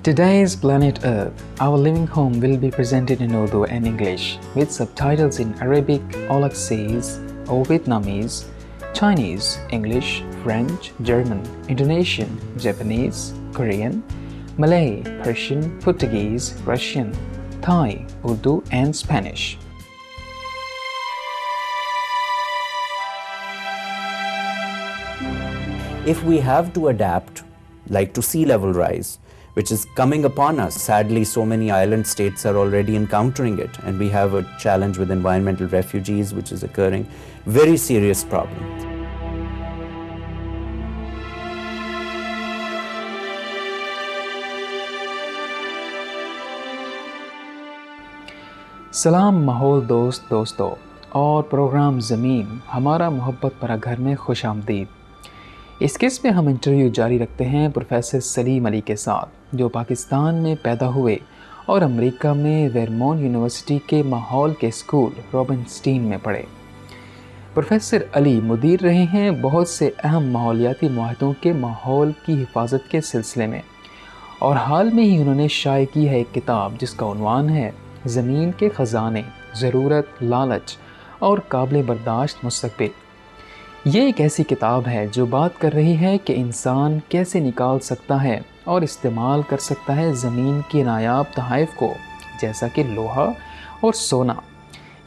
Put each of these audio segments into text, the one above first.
Today's Planet Earth, our living home, will be presented in Urdu and English with subtitles in Arabic, Aulacese or Vietnamese, Chinese, English, French, German, Indonesian, Japanese, Korean, Malay, Persian, Portuguese, Russian, Thai, Urdu and Spanish. If we have to adapt, like to sea level rise, which is coming upon us. Sadly, so many island states are already encountering it, and we have a challenge with environmental refugees, which is occurring. Very serious problem. सलाम माहौल दोस्तों और programme ज़मीन हमारा मोहब्बत भरा घर में खुश आमदीद। इस केस में हम इंटरव्यू जारी रखते हैं प्रोफेसर सलीम अली के साथ, जो पाकिस्तान में पैदा हुए और अमेरिका में वेरमोंट यूनिवर्सिटी के माहौल के स्कूल रॉबिन्सटीन में पढ़े। प्रोफेसर अली मुदीर रहे हैं बहुत से अहम माहौलियाती मुआहदों के माहौल की हिफाजत के सिलसिले में, और हाल में ही उन्होंने शाये की है एक किताब जिसका उन्वान है ज़मीन के ख़ज़ाने, ज़रूरत, लालच और काबिल बर्दाश्त मुस्तक़बिल। ये एक ऐसी किताब है जो बात कर रही है कि इंसान कैसे निकाल सकता है और इस्तेमाल कर सकता है ज़मीन के नायाब तोहफ़ को, जैसा कि लोहा और सोना,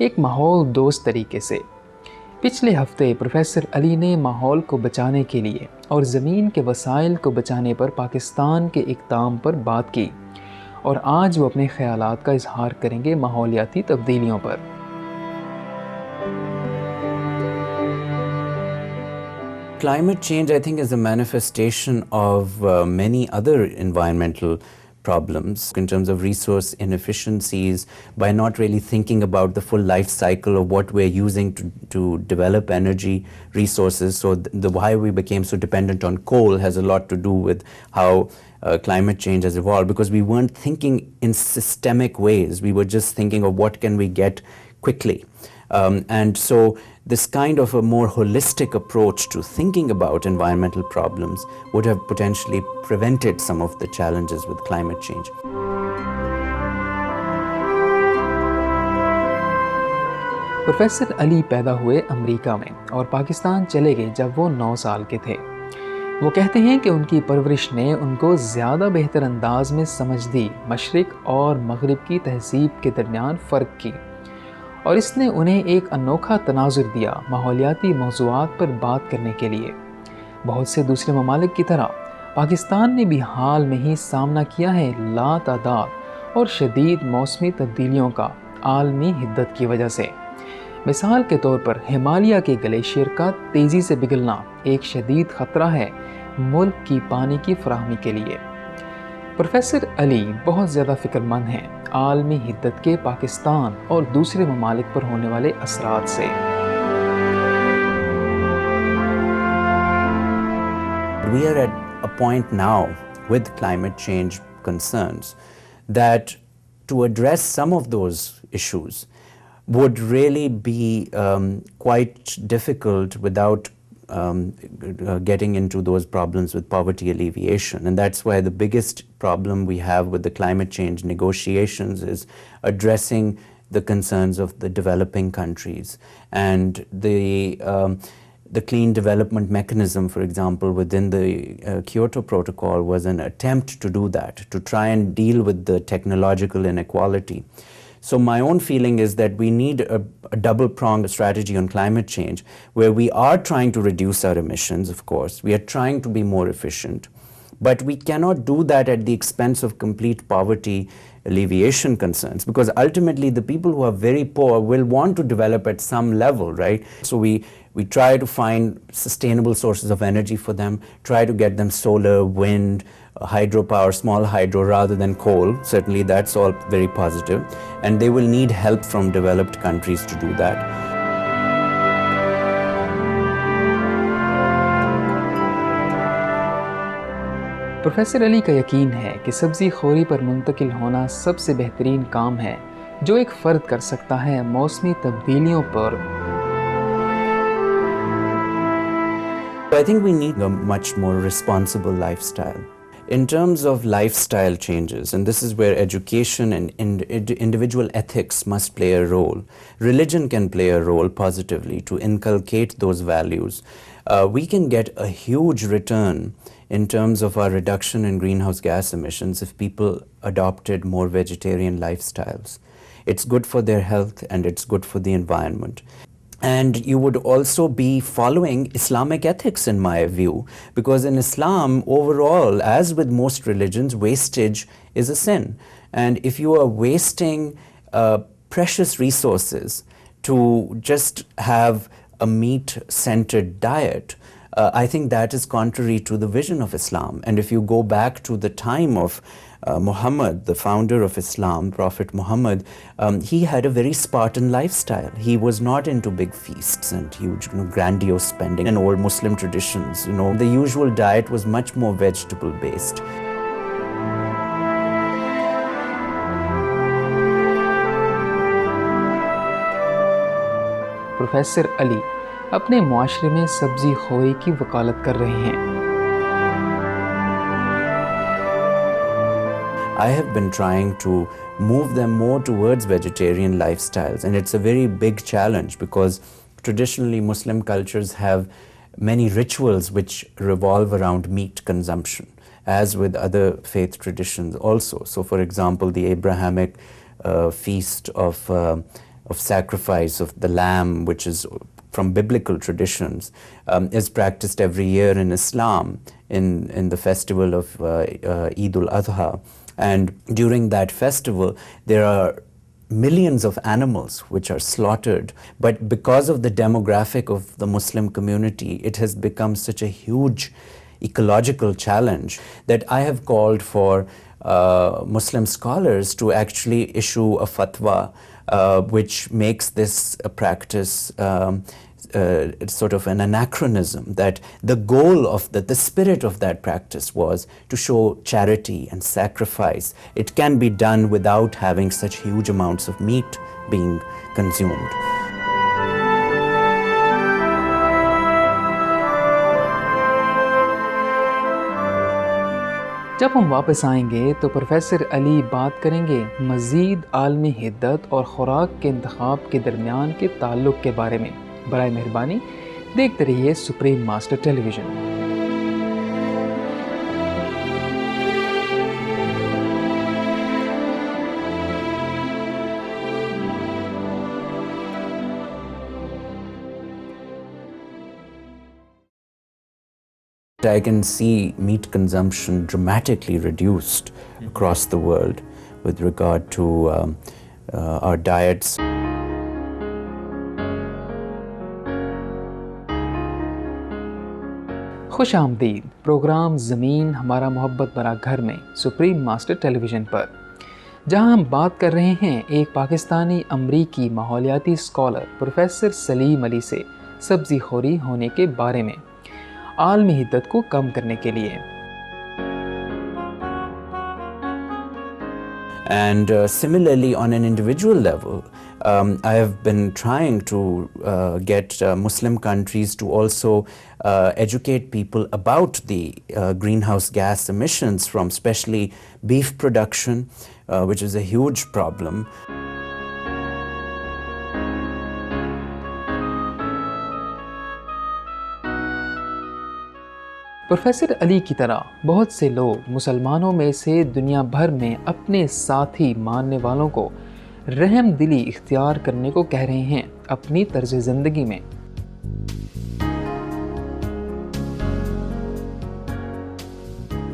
एक माहौल दोस्त तरीके से। पिछले हफ्ते प्रोफेसर अली ने माहौल को बचाने के लिए और ज़मीन के वसाइल को बचाने पर पाकिस्तान के इक़दाम पर बात की, और आज वो अपने ख़यालात का इजहार करेंगे माहौलियाती तब्दीलियों पर। Climate change, I think, is a manifestation of many other environmental problems in terms of resource inefficiencies, by not really thinking about the full life cycle of what we're using to develop energy resources. So why we became so dependent on coal has a lot to do with how climate change has evolved, because we weren't thinking in systemic ways. We were just thinking of what can we get quickly. And so this kind of a more holistic approach to thinking about environmental problems would have potentially prevented some of the challenges with climate change. Professor Ali पैदा हुए America में और पाकिस्तान चले गए जब वो 9 साल के थे। वो कहते हैं कि उनकी परवरिश ने उनको ज़्यादा बेहतर अंदाज में समझ दी मशरिक़ और मग़रिब की तहज़ीब के दरमियान फ़र्क की, और इसने उन्हें एक अनोखा तनाज़ुर दिया माहौलियाती मौज़ूआत पर बात करने के लिए। बहुत से दूसरे ममालिक की तरह पाकिस्तान ने भी हाल में ही सामना किया है लातादाद और शदीद मौसमी तब्दीलियों का आलमी हिद्दत की वजह से। मिसाल के तौर पर हिमालय के ग्लेशियर का तेज़ी से पिघलना एक शदीद ख़तरा है मुल्क की पानी की फराहमी के लिए। प्रोफेसर अली बहुत ज़्यादा फ़िक्रमंद हैं आलमी हिद्दत के पाकिस्तान और दूसरे ममालिक पर होने वाले असरात से। We are at a point now with climate change concerns that to address some of those issues would really be quite difficult without getting into those problems with poverty alleviation. And that's why the biggest problem we have with the climate change negotiations is addressing the concerns of the developing countries. And the clean development mechanism, for example, within the Kyoto Protocol was an attempt to do that, to try and deal with the technological inequality. So my own feeling is that we need a double-pronged strategy on climate change, where we are trying to reduce our emissions, of course. We are trying to be more efficient. But we cannot do that at the expense of complete poverty alleviation concerns, because ultimately the people who are very poor will want to develop at some level, right? So we try to find sustainable sources of energy for them, try to get them solar, wind, hydropower, small hydro rather than coal. Certainly that's all very positive. And they will need help from developed countries to do that. Professor Ali का यकीन है कि सब्ज़ी खोरी पर मुंतकिल होना सबसे बेहतरीन काम है जो एक फ़र्द कर सकता है मौसमी तब्दीलियों पर। I think we need a much more responsible lifestyle. in terms of lifestyle changes, and this is where education and individual ethics must play a role, religion can play a role positively to inculcate those values. We can get a huge return in terms of our reduction in greenhouse gas emissions if people adopted more vegetarian lifestyles. It's good for their health and it's good for the environment. And you would also be following Islamic ethics, in my view, because in Islam, overall, as with most religions, wastage is a sin. And if you are wasting precious resources to just have a meat-centered diet, I think that is contrary to the vision of Islam. And if you go back to the time of Muhammad, the founder of Islam, Prophet Muhammad, he had a very Spartan lifestyle. He was not into big feasts and huge, grandiose spending and old Muslim traditions. The usual diet was much more vegetable-based. Professor Ali अपने मुआशरे में सब्जी खोरी की वकालत कर रहे हैं। I have been trying to move them more towards vegetarian lifestyles, and it's a very big challenge because traditionally Muslim cultures have many rituals which revolve around meat consumption, as with other faith traditions also. So for example, the Abrahamic feast of sacrifice of the lamb, which is from biblical traditions, is practiced every year in Islam in the festival of Eid al-Adha. And during that festival, there are millions of animals which are slaughtered. But because of the demographic of the Muslim community, it has become such a huge ecological challenge that I have called for Muslim scholars to actually issue a fatwa which makes this a practice sort of an anachronism, that the goal of the spirit of that practice was to show charity and sacrifice. It can be done without having such huge amounts of meat being consumed. जब हम वापस आएंगे तो professor Ali बात करेंगे मज़ीद आलमी हिद्दत और ख़ुराक के इंतखाब के दरमियान के ताल्लुक़ के बारे में। बराए मेहरबानी देखते रहिए supreme master television. I can see meat consumption dramatically reduced across the world with regard to our diets. खुश आमदीद प्रोग्राम ज़मीन हमारा मोहब्बत भरा घर में सुप्रीम मास्टर टेलीविज़न पर, जहां हम बात कर रहे हैं एक पाकिस्तानी अमरीकी माहौलियाती स्कॉलर प्रोफेसर सलीम अली से सब्ज़ी खोरी होने के बारे में आलमी हिद्दत को कम करने के लिए। And similarly, on an individual level, I have been trying to get Muslim countries to also educate people about the greenhouse gas emissions from especially beef production, which is a huge problem. Professor Ali की तरह बहुत से लोग मुसलमानों में से दुनिया भर में अपने साथी मानने वालों को रहम दिली इख्तियार करने को कह रहे हैं अपनी तर्ज ज़िंदगी में।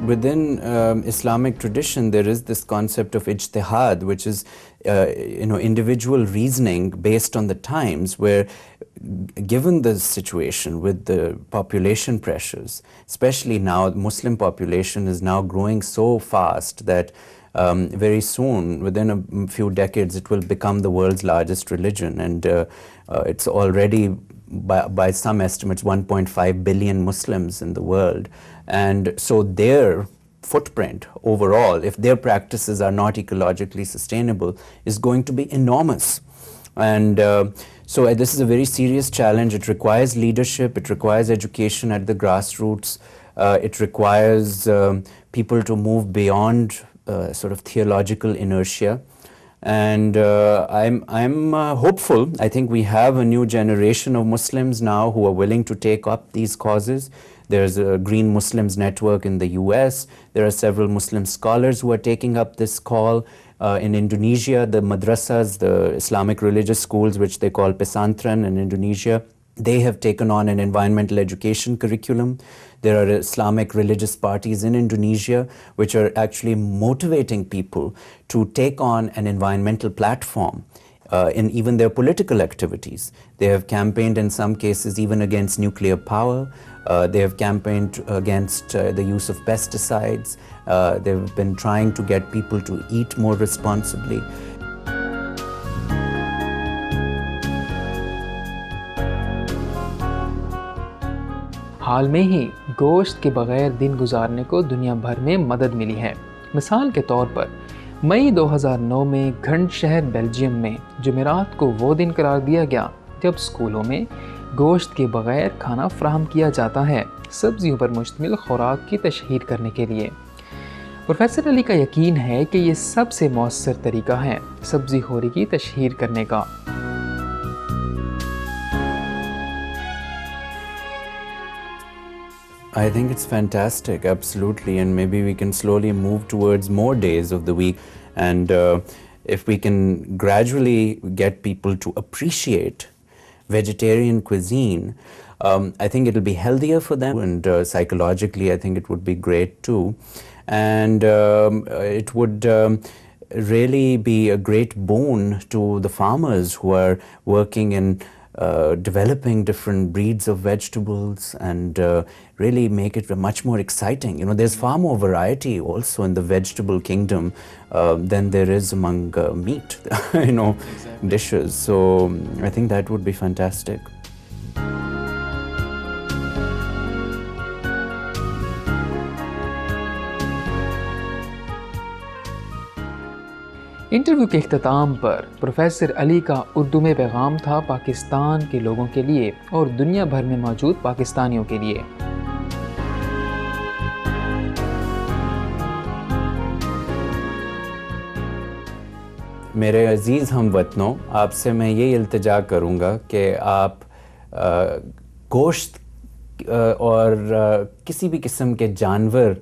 Within Islamic tradition, there is this concept of ijtihad, which is individual reasoning based on the times, where given the situation with the population pressures, especially now, the Muslim population is now growing so fast that very soon, within a few decades, it will become the world's largest religion, and it's already, by some estimates, 1.5 billion Muslims in the world. And so their footprint overall, if their practices are not ecologically sustainable, is going to be enormous. And so this is a very serious challenge. It requires leadership, it requires education at the grassroots, it requires people to move beyond sort of theological inertia. And I'm hopeful. I think we have a new generation of Muslims now who are willing to take up these causes. There's a Green Muslims Network in the US. There are several Muslim scholars who are taking up this call. In Indonesia, the madrasas, the Islamic religious schools, which they call pesantren in Indonesia, they have taken on an environmental education curriculum. There are Islamic religious parties in Indonesia which are actually motivating people to take on an environmental platform in even their political activities. They have campaigned in some cases even against nuclear power. They have campaigned against the use of pesticides. They've been trying to get people to eat more responsibly. हाल में ही गोश्त के बगैर दिन गुजारने को दुनिया भर में मदद मिली है। मिसाल के तौर पर मई 2009 में घंट शहर बेल्जियम में जुमेरात को वो दिन करार दिया गया जब स्कूलों में गोश्त के बगैर खाना फ्राहम किया जाता है, सब्जियों पर मुश्तमिल खुराक की तशहीर करने के लिए। प्रोफेसर अली का यकीन है कि ये सबसे मौसर तरीका है सब्जी खोरी की तशहीर करने का। I think it's fantastic, absolutely, and maybe we can slowly move towards more days of the week, and if we can gradually get people to appreciate vegetarian cuisine, I think it'll be healthier for them, and psychologically I think it would be great too, and it would really be a great boon to the farmers who are working in developing different breeds of vegetables and really make it much more exciting. You know, there's far more variety also in the vegetable kingdom than there is among meat, you know, exactly. Dishes. So I think that would be fantastic. Interview के इख्तिताम पर professor Ali का उर्दू में पैगाम था पाकिस्तान के लोगों के लिए और दुनिया भर में मौजूद पाकिस्तानियों के लिए। मेरे अजीज़ हमवतनों, आपसे मैं ये इल्तिजा करूँगा कि आप गोश्त और किसी भी किस्म के जानवर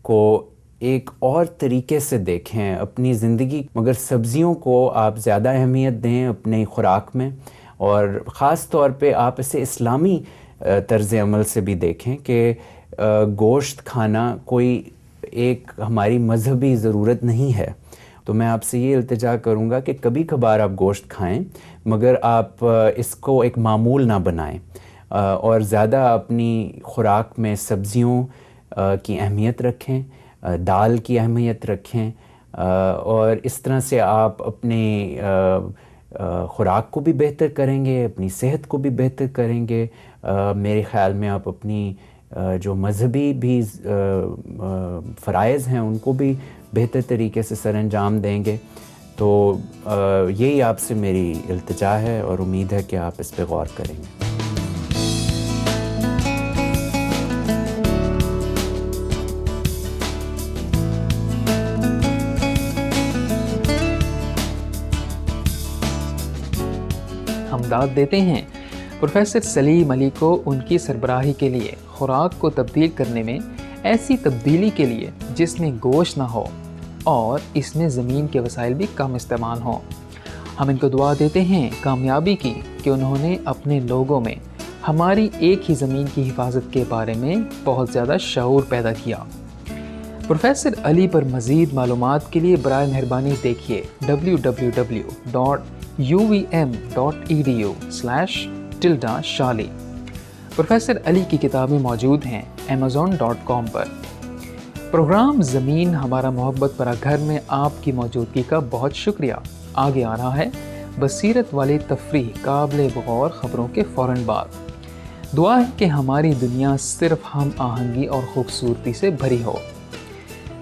को एक और तरीके से देखें अपनी ज़िंदगी, मगर सब्ज़ियों को आप ज़्यादा अहमियत दें अपनी खुराक में, और ख़ास तौर पे आप इसे इस्लामी तर्ज़ अमल से भी देखें कि गोश्त खाना कोई एक हमारी मजहबी ज़रूरत नहीं है। तो मैं आपसे ये इल्तिजा करूँगा कि कभी कभार आप गोश्त खाएं, मगर आप इसको एक मामूल ना बनाएं और ज़्यादा अपनी खुराक में सब्ज़ियों की अहमियत रखें, दाल की अहमियत रखें, और इस तरह से आप अपनी खुराक को भी बेहतर करेंगे, अपनी सेहत को भी बेहतर करेंगे। मेरे ख़्याल में आप अपनी जो मजहबी भी फ़राइज़ हैं उनको भी बेहतर तरीके से सरअंजाम देंगे। तो यही आपसे मेरी इल्तिजा है और उम्मीद है कि आप इस पे गौर करेंगे। दाद देते हैं प्रोफेसर सलीम अली को उनकी सरबराही के लिए खुराक को तब्दील करने में ऐसी तब्दीली के लिए जिसमें गोश्त ना हो और इसमें ज़मीन के वसाइल भी कम इस्तेमाल हों। हम इनको दुआ देते हैं कामयाबी की कि उन्होंने अपने लोगों में हमारी एक ही ज़मीन की हिफाजत के बारे में बहुत ज़्यादा शऊर पैदा किया। प्रोफेसर अली पर मज़ीद मालूमात के लिए बराए मेहरबानी देखिए www.uvm.edu/shali। प्रोफेसर अली की किताबें मौजूद हैं amazon.com पर। प्रोग्राम ज़मीन हमारा मोहब्बत भरा घर में आपकी मौजूदगी का बहुत शुक्रिया। आगे आ रहा है बसीरत वाली तफरीह काबिल गौर ख़बरों के फ़ौरन बाद। दुआ है कि हमारी दुनिया सिर्फ हम आहंगी और ख़ूबसूरती से भरी हो।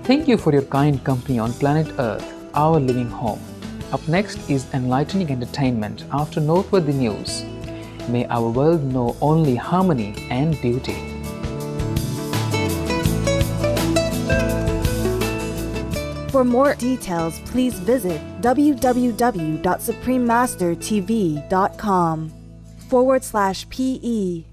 Thank you for your kind company on planet Earth, our living home. Up next is enlightening entertainment after noteworthy news. May our world know only harmony and beauty. For more details, please visit www.suprememastertv.com/PE.